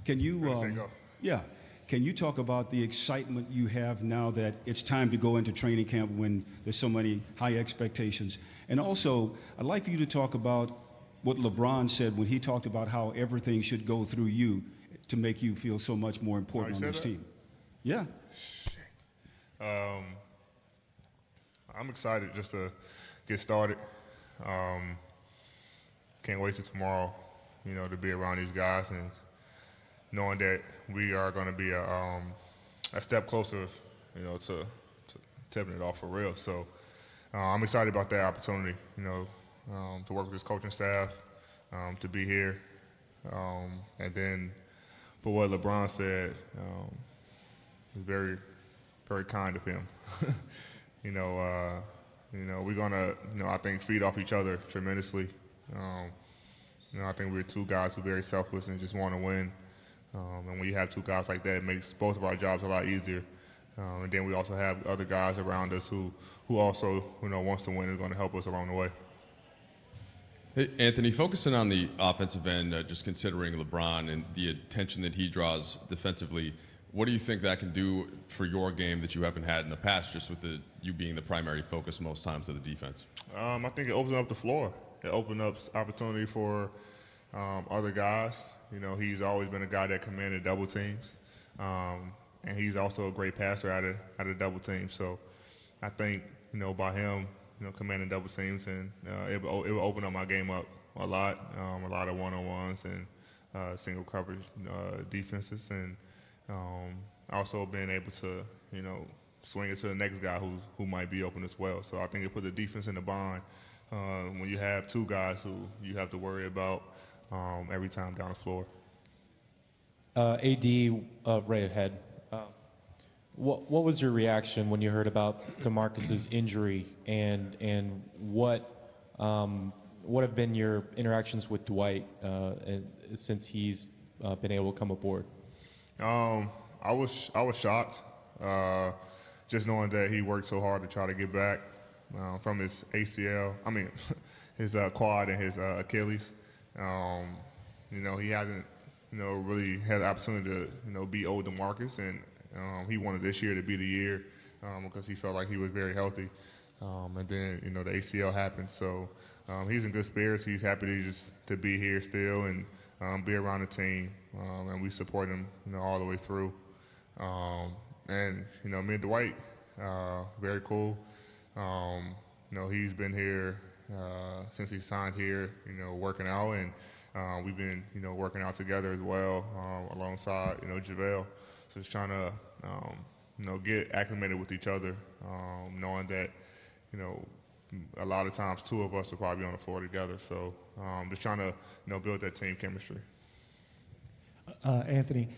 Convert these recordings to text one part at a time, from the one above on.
Can you, Go. yeah, can you talk about the excitement you have now that it's time to go into training camp when there's so many high expectations? And also, I'd like for you to talk about what LeBron said when he talked about how everything should go through you to make you feel so much more important on this team. Yeah. I'm excited just to get started. Can't wait till tomorrow, to be around these guys and knowing that we are going to be a step closer, to tipping it off for real. So I'm excited about that opportunity, to work with this coaching staff, to be here, and then for what LeBron said, it's very, very kind of him. We're gonna, I think feed off each other tremendously. I think we're two guys who are very selfless and just want to win. And when you have two guys like that, it makes both of our jobs a lot easier. And then we also have other guys around us who also, wants to win and is going to help us along the way. Hey, Anthony, focusing on the offensive end, just considering LeBron and the attention that he draws defensively, what do you think that can do for your game that you haven't had in the past, just with you being the primary focus most times of the defense? I think it opens up the floor. It opens up opportunity for other guys. He's always been a guy that commanded double teams, and he's also a great passer out of double teams. So I think, by him, commanding double teams, and it will open up my game up a lot of one-on-ones and single coverage defenses, and also being able to, swing it to the next guy who might be open as well. So I think it put the defense in the bind when you have two guys who you have to worry about every time down the floor. AD right ahead. What was your reaction when you heard about DeMarcus's injury, and what have been your interactions with Dwight since he's been able to come aboard? I was shocked, just knowing that he worked so hard to try to get back from his ACL. I mean, his quad and his Achilles. He hasn't, really had the opportunity to, be old DeMarcus, and he wanted this year to be the year because he felt like he was very healthy. And then, the ACL happened. So he's in good spirits. He's happy to be here still and be around the team. And we support him, all the way through. And, me and Dwight, very cool. He's been here since he signed here, working out. And we've been, working out together as well alongside, JaVale. So just trying to, get acclimated with each other, knowing that, a lot of times two of us will probably be on the floor together. So just trying to, build that team chemistry. Anthony,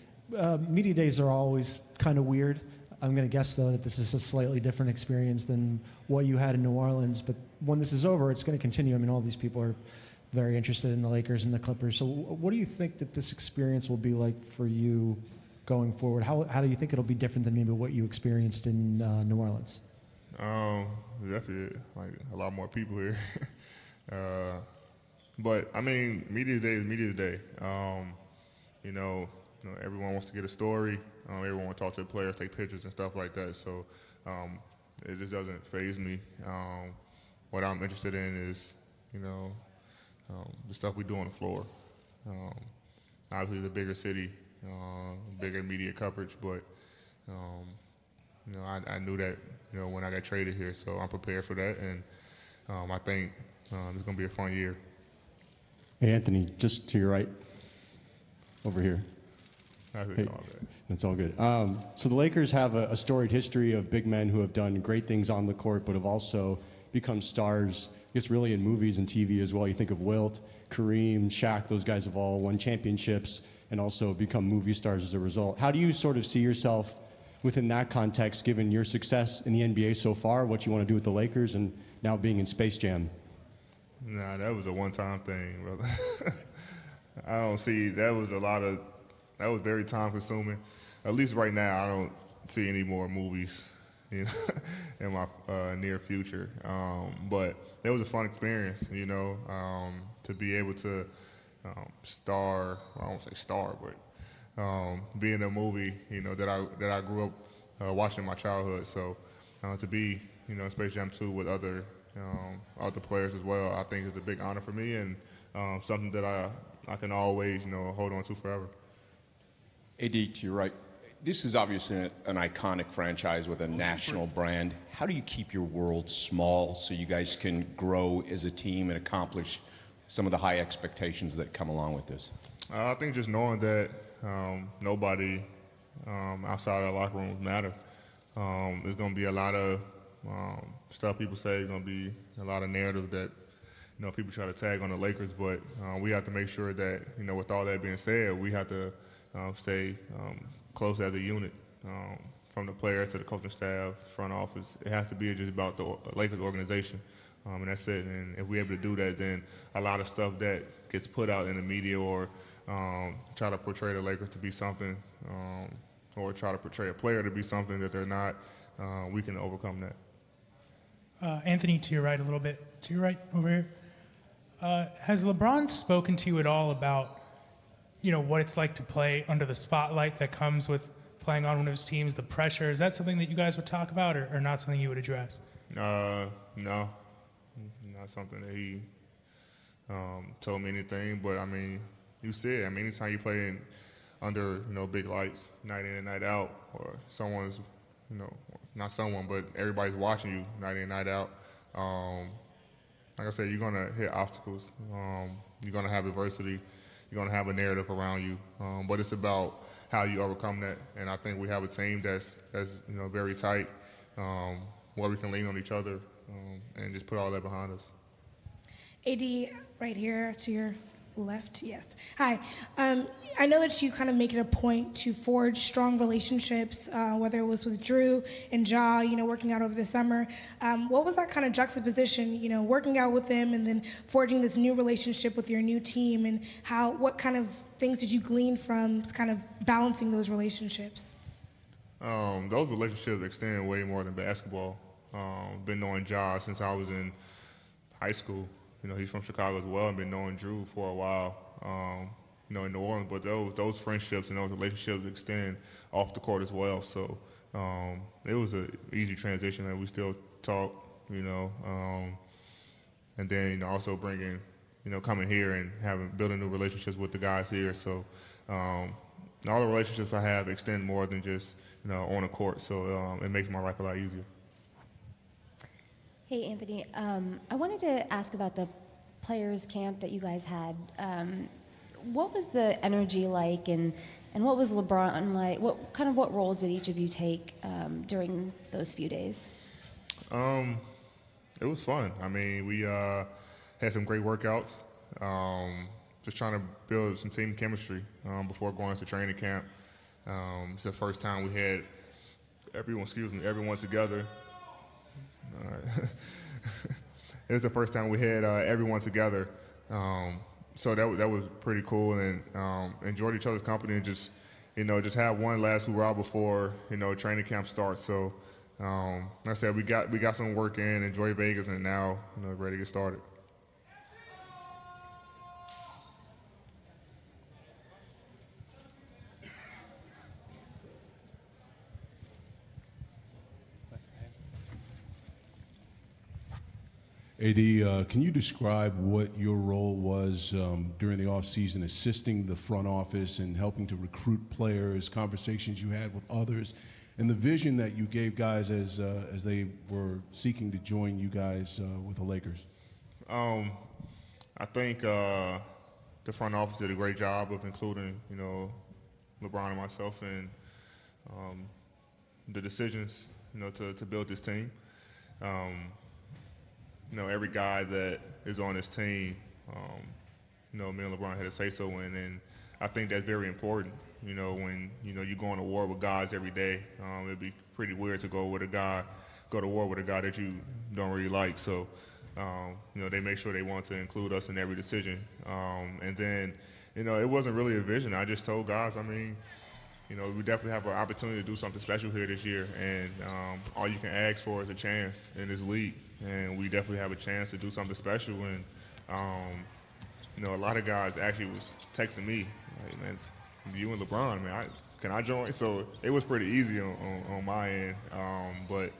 media days are always kind of weird. I'm going to guess, though, that this is a slightly different experience than what you had in New Orleans. But when this is over, it's going to continue. I mean, all these people are very interested in the Lakers and the Clippers. So what do you think that this experience will be like for you going forward? How do you think it'll be different than maybe what you experienced in New Orleans? Definitely, like a lot more people here. But I mean, media day is media day. Everyone wants to get a story. Everyone wants to talk to the players, take pictures and stuff like that. So it just doesn't faze me. What I'm interested in is, the stuff we do on the floor. Obviously, the bigger city, bigger media coverage, but I knew that when I got traded here, so I'm prepared for that, and I think it's going to be a fun year. Hey, Anthony, just to your right, over here. Hey, that's all good. So the Lakers have a storied history of big men who have done great things on the court, but have also become stars, I guess, really in movies and TV as well. You think of Wilt, Kareem, Shaq; those guys have all won championships and also become movie stars as a result. How do you sort of see yourself within that context, given your success in the NBA so far, what you want to do with the Lakers, and now being in Space Jam? Nah, that was a one-time thing, brother. I don't see, that was very time-consuming. At least right now, I don't see any more movies, in my near future. But it was a fun experience, to be able to star, well, I won't say star, but be in a movie, that I grew up watching in my childhood. So to be, Space Jam 2 with other players as well, I think is a big honor for me and something that I can always, hold on to forever. AD, to your right, this is obviously an iconic franchise with a national brand. How do you keep your world small so you guys can grow as a team and accomplish some of the high expectations that come along with this? I think just knowing that nobody outside of the locker rooms matter. There's going to be a lot of stuff people say. There's going to be a lot of narrative that people try to tag on the Lakers, but we have to make sure that with all that being said, we have to stay close as a unit, from the players to the coaching staff, front office. It has to be just about the Lakers organization, and that's it. And if we're able to do that, then a lot of stuff that gets put out in the media or try to portray the Lakers to be something, or try to portray a player to be something that they're not, we can overcome that. Anthony, to your right a little bit. To your right over here. Has LeBron spoken to you at all about what it's like to play under the spotlight that comes with playing on one of his teams, the pressure? Is that something that you guys would talk about or not something you would address? No, not something that he told me anything, but I mean, you see it. I mean, anytime you play under big lights, night in and night out, or someone's, not someone, but everybody's watching you night in and night out. Like I said, you're gonna hit obstacles. You're gonna have adversity. You're going to have a narrative around you, but it's about how you overcome that. And I think we have a team that's very tight, where we can lean on each other and just put all that behind us. AD, right here to your left, yes. Hi. I know that you kind of make it a point to forge strong relationships, whether it was with Drew and Ja, working out over the summer. What was that kind of juxtaposition, working out with them and then forging this new relationship with your new team, and what kind of things did you glean from kind of balancing those relationships? Those relationships extend way more than basketball. Been knowing Ja since I was in high school. He's from Chicago as well, and been knowing Drew for a while, in New Orleans. But those friendships and those relationships extend off the court as well. So it was an easy transition that we still talk, and then also bringing, coming here and building new relationships with the guys here. So all the relationships I have extend more than just on the court. So it makes my life a lot easier. Hey, Anthony. I wanted to ask about the players' camp that you guys had. What was the energy like, and what was LeBron like? What roles did each of you take during those few days? It was fun. I mean, we had some great workouts. Just trying to build some team chemistry before going to training camp. It's the first time we had everyone together. It was the first time we had everyone together, so that was pretty cool, and enjoyed each other's company, and just have one last hurrah before training camp starts. So like I said, we got some work in, enjoy Vegas, and now ready to get started. AD, can you describe what your role was during the offseason, assisting the front office and helping to recruit players, conversations you had with others, and the vision that you gave guys as they were seeking to join you guys with the Lakers? I think the front office did a great job of including, LeBron and myself in the decisions, to build this team. Every guy that is on this team, me and LeBron had a say-so in, and I think that's very important. When you go on to war with guys every day, it'd be pretty weird to go to war with a guy that you don't really like. So, they make sure they want to include us in every decision. And then, it wasn't really a vision. I just told guys, we definitely have an opportunity to do something special here this year, and all you can ask for is a chance in this league. And we definitely have a chance to do something special. And, a lot of guys actually was texting me, like, man, you and LeBron, man, can I join? So it was pretty easy on my end. But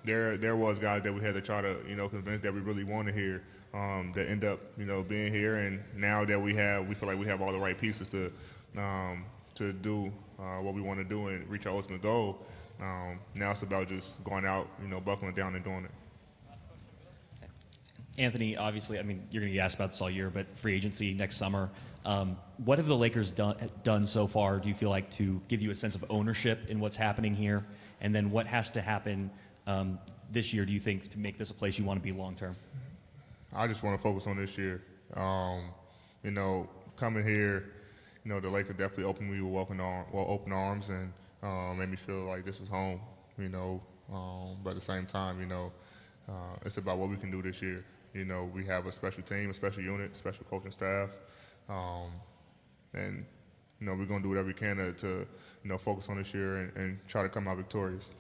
there was guys that we had to try to, convince that we really want to hear that end up, being here. And now that we feel like we have all the right pieces to do what we want to do and reach our ultimate goal. Now it's about just going out, buckling down and doing it. Anthony, obviously, I mean, you're going to get asked about this all year, but free agency next summer. What have the Lakers done so far, do you feel like, to give you a sense of ownership in what's happening here? And then what has to happen this year, do you think, to make this a place you want to be long term? I just want to focus on this year. Coming here, the Lakers definitely opened me with open arms and made me feel like this was home, but at the same time, it's about what we can do this year. We have a special team, a special unit, special coaching staff, and we're going to do whatever we can to focus on this year and try to come out victorious.